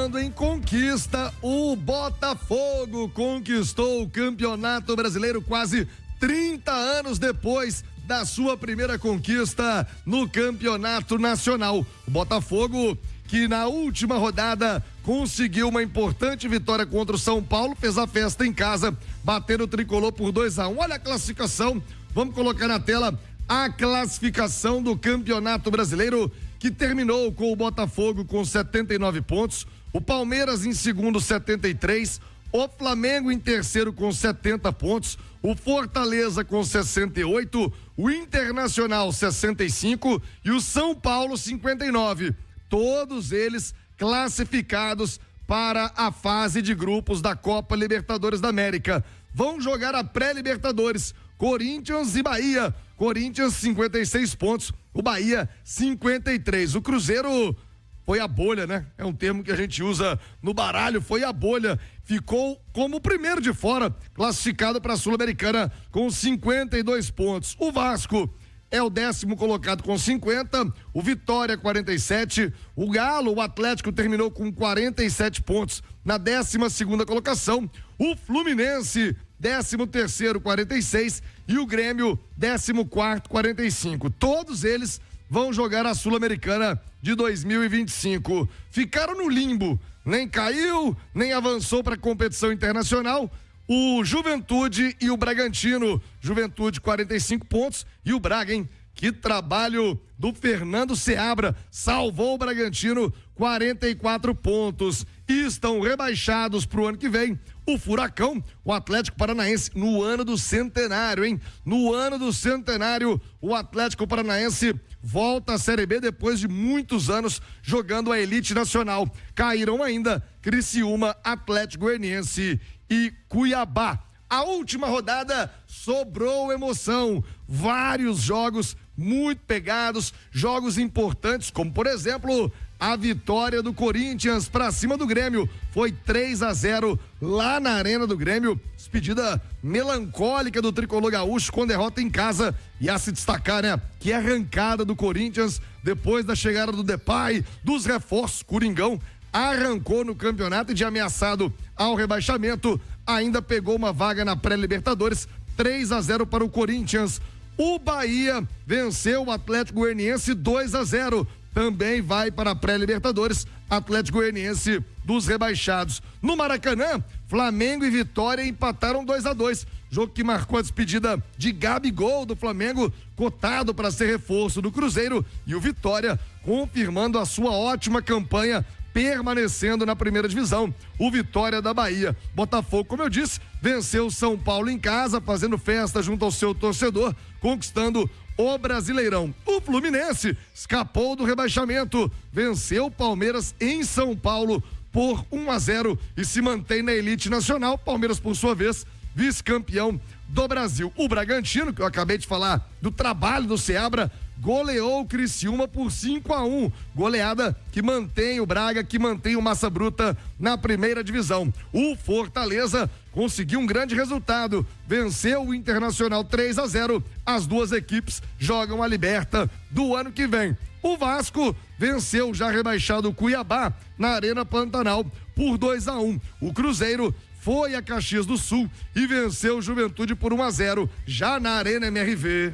Falando em conquista, o Botafogo conquistou o Campeonato Brasileiro quase 30 anos depois da sua primeira conquista no Campeonato Nacional. O Botafogo, que na última rodada conseguiu uma importante vitória contra o São Paulo, fez a festa em casa, batendo o tricolor por 2-1. Olha a classificação, vamos colocar na tela a classificação do Campeonato Brasileiro, que terminou com o Botafogo com 79 pontos, o Palmeiras em segundo 73, o Flamengo em terceiro com 70 pontos, o Fortaleza com 68, o Internacional 65 e o São Paulo 59. Todos eles classificados para a fase de grupos da Copa Libertadores da América. Vão jogar a pré-Libertadores, Corinthians e Bahia. Corinthians 56 pontos, o Bahia 53. O Cruzeiro foi a bolha, né? É um termo que a gente usa no baralho, foi a bolha. Ficou como o primeiro de fora, classificado para a Sul-Americana com 52 pontos. O Vasco é o 10º colocado com 50, o Vitória 47, o Galo, o Atlético terminou com 47 pontos na 12ª colocação, o Fluminense 13º 46 e o Grêmio 14º 45. Todos eles vão jogar a Sul-Americana de 2025. Ficaram no limbo, nem caiu, nem avançou para a competição internacional. O Juventude e o Bragantino, Juventude 45 pontos e o Braga, hein? Que trabalho do Fernando Seabra, salvou o Bragantino 44 pontos. E estão rebaixados para o ano que vem o Furacão, o Atlético Paranaense, no ano do centenário, hein? No ano do centenário, o Atlético Paranaense volta à Série B depois de muitos anos jogando a elite nacional. Caíram ainda Criciúma, Atlético Goianiense e Cuiabá. A última rodada sobrou emoção, vários jogos muito pegados, jogos importantes, como por exemplo a vitória do Corinthians para cima do Grêmio, foi 3-0 lá na Arena do Grêmio. Despedida melancólica do tricolor gaúcho com derrota em casa, e a se destacar, né, que arrancada do Corinthians depois da chegada do Depay, dos reforços. Coringão arrancou no campeonato e, de ameaçado ao rebaixamento, ainda pegou uma vaga na pré-Libertadores. 3-0 para o Corinthians. O Bahia venceu o Atlético Goianiense 2-0. Também vai para a pré-Libertadores, Atlético Goianiense dos rebaixados. No Maracanã, Flamengo e Vitória empataram 2-2. Jogo que marcou a despedida de Gabigol do Flamengo, cotado para ser reforço do Cruzeiro, e o Vitória confirmando a sua ótima campanha, permanecendo na primeira divisão. O Vitória da Bahia. Botafogo, como eu disse, venceu o São Paulo em casa, fazendo festa junto ao seu torcedor, conquistando o Brasileirão. O Fluminense escapou do rebaixamento, venceu o Palmeiras em São Paulo por 1-0 e se mantém na elite nacional. Palmeiras, por sua vez, vice-campeão do Brasil. O Bragantino, que eu acabei de falar do trabalho do Seabra, goleou o Criciúma por 5-1. Goleada que mantém o Braga, que mantém o Massa Bruta na primeira divisão. O Fortaleza conseguiu um grande resultado, venceu o Internacional 3-0. As duas equipes jogam a Liberta do ano que vem. O Vasco venceu o já rebaixado Cuiabá na Arena Pantanal por 2-1. O Cruzeiro foi a Caxias do Sul e venceu o Juventude por 1-0. Já na Arena MRV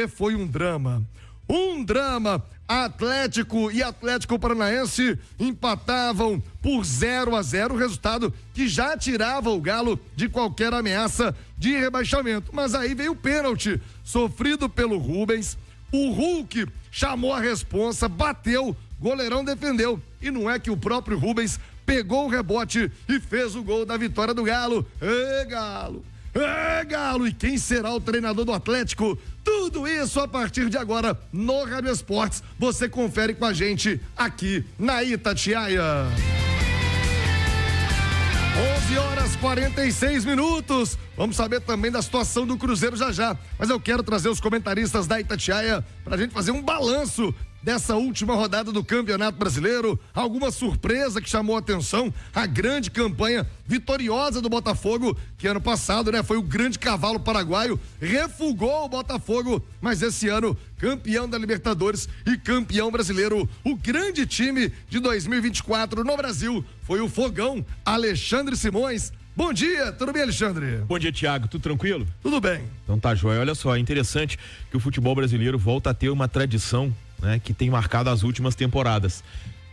foi um drama. Atlético e Atlético Paranaense empatavam por 0-0, resultado que já tirava o Galo de qualquer ameaça de rebaixamento. Mas aí veio o pênalti sofrido pelo Rubens. O Hulk chamou a responsa, bateu, goleirão defendeu. E não é que o próprio Rubens pegou o rebote e fez o gol da vitória do Galo. Ê, Galo! É, Galo, e quem será o treinador do Atlético? Tudo isso a partir de agora no Rádio Esportes. Você confere com a gente aqui na Itatiaia. 11h46. Vamos saber também da situação do Cruzeiro já. Mas eu quero trazer os comentaristas da Itatiaia pra gente fazer um balanço dessa última rodada do Campeonato Brasileiro? Alguma surpresa que chamou a atenção? A grande campanha vitoriosa do Botafogo, que ano passado, né, foi o grande cavalo paraguaio, refugou o Botafogo, mas esse ano campeão da Libertadores e campeão brasileiro. O grande time de 2024 no Brasil foi o Fogão, Alexandre Simões. Bom dia, tudo bem, Alexandre? Bom dia, Thiago, tudo tranquilo? Tudo bem. Então tá joia, olha só, é interessante que o futebol brasileiro volta a ter uma tradição, né, que tem marcado as últimas temporadas.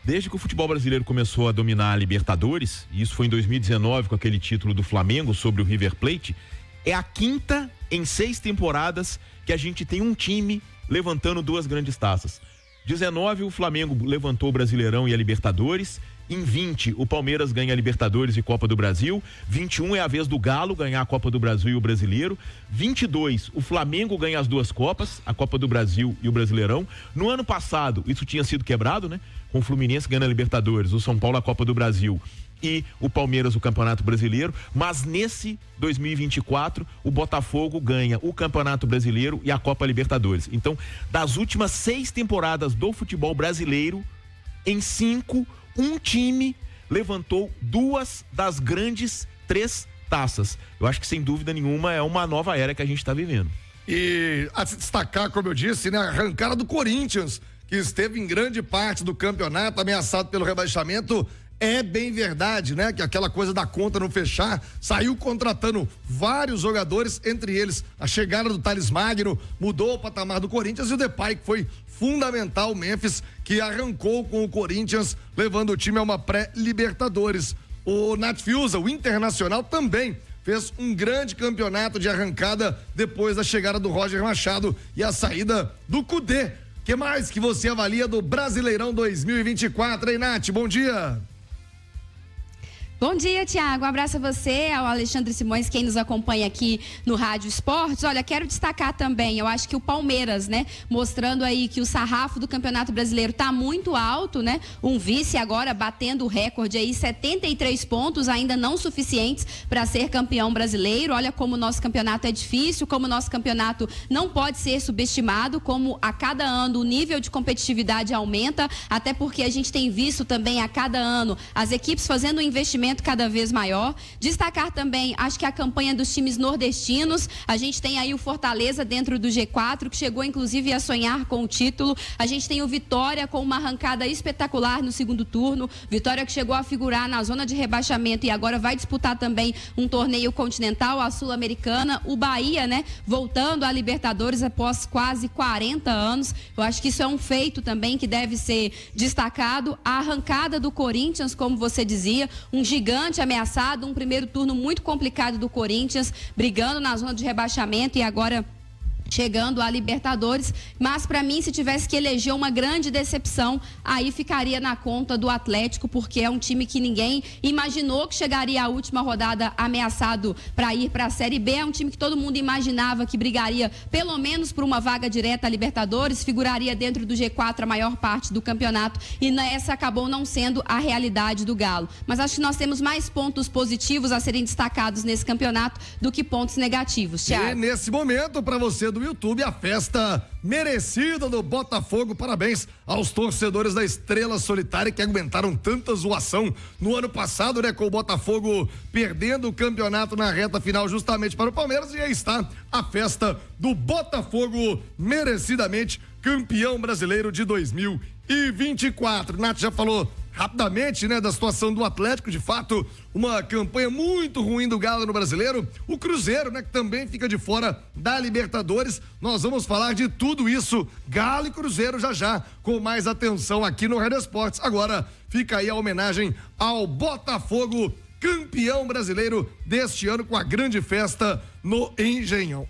Desde que o futebol brasileiro começou a dominar a Libertadores, e isso foi em 2019 com aquele título do Flamengo sobre o River Plate, é a quinta em 6 temporadas que a gente tem um time levantando 2 grandes taças. 19 o Flamengo levantou o Brasileirão e a Libertadores. Em 20, o Palmeiras ganha a Libertadores e Copa do Brasil. 21 é a vez do Galo ganhar a Copa do Brasil e o Brasileiro. 22, o Flamengo ganha as 2 Copas, a Copa do Brasil e o Brasileirão. No ano passado, isso tinha sido quebrado, né? Com o Fluminense ganhando a Libertadores, o São Paulo a Copa do Brasil e o Palmeiras o Campeonato Brasileiro. Mas nesse 2024, o Botafogo ganha o Campeonato Brasileiro e a Copa Libertadores. Então, das últimas 6 temporadas do futebol brasileiro, em 5, um time levantou 2 das grandes 3 taças. Eu acho que, sem dúvida nenhuma, é uma nova era que a gente está vivendo. E a se destacar, como eu disse, né, a arrancada do Corinthians, que esteve em grande parte do campeonato ameaçado pelo rebaixamento. É bem verdade, né? Que aquela coisa da conta não fechar, saiu contratando vários jogadores, entre eles a chegada do Thales Magno, mudou o patamar do Corinthians, e o Depay, que foi fundamental, o Memphis, que arrancou com o Corinthians, levando o time a uma pré-Libertadores. O Nat Fiuza, o Internacional, também fez um grande campeonato de arrancada depois da chegada do Roger Machado e a saída do Kudê. Que mais que você avalia do Brasileirão 2024, hein, Nath? Bom dia! Bom dia, Thiago. Um abraço a você, ao Alexandre Simões, quem nos acompanha aqui no Rádio Esportes. Olha, quero destacar também, eu acho que o Palmeiras, né, mostrando aí que o sarrafo do Campeonato Brasileiro tá muito alto, né? Um vice agora batendo o recorde aí, 73 pontos, ainda não suficientes para ser campeão brasileiro. Olha como o nosso campeonato é difícil, como o nosso campeonato não pode ser subestimado, como a cada ano o nível de competitividade aumenta, até porque a gente tem visto também a cada ano as equipes fazendo um investimento cada vez maior. Destacar também, acho que a campanha dos times nordestinos, a gente tem aí o Fortaleza dentro do G4, que chegou inclusive a sonhar com o título. A gente tem o Vitória com uma arrancada espetacular no segundo turno, Vitória que chegou a figurar na zona de rebaixamento e agora vai disputar também um torneio continental, a Sul-Americana. O Bahia, né, voltando à Libertadores após quase 40 anos. Eu acho que isso é um feito também que deve ser destacado. A arrancada do Corinthians, como você dizia, um gigante ameaçado, um primeiro turno muito complicado do Corinthians, brigando na zona de rebaixamento e agora chegando à Libertadores, mas para mim, se tivesse que eleger uma grande decepção, aí ficaria na conta do Atlético, porque é um time que ninguém imaginou que chegaria à última rodada ameaçado para ir para a Série B, é um time que todo mundo imaginava que brigaria pelo menos por uma vaga direta à Libertadores, figuraria dentro do G4 a maior parte do campeonato, e essa acabou não sendo a realidade do Galo. Mas acho que nós temos mais pontos positivos a serem destacados nesse campeonato do que pontos negativos, Thiago. E nesse momento, para você do YouTube, a festa merecida do Botafogo. Parabéns aos torcedores da Estrela Solitária que aguentaram tanta zoação no ano passado, né? Com o Botafogo perdendo o campeonato na reta final justamente para o Palmeiras, e aí está a festa do Botafogo, merecidamente campeão brasileiro de 2024. Nath já falou rapidamente, né, da situação do Atlético, de fato, uma campanha muito ruim do Galo no Brasileiro. O Cruzeiro, né, que também fica de fora da Libertadores. Nós vamos falar de tudo isso, Galo e Cruzeiro, já, com mais atenção aqui no Rádio Esportes. Agora, fica aí a homenagem ao Botafogo, campeão brasileiro deste ano, com a grande festa no Engenhão.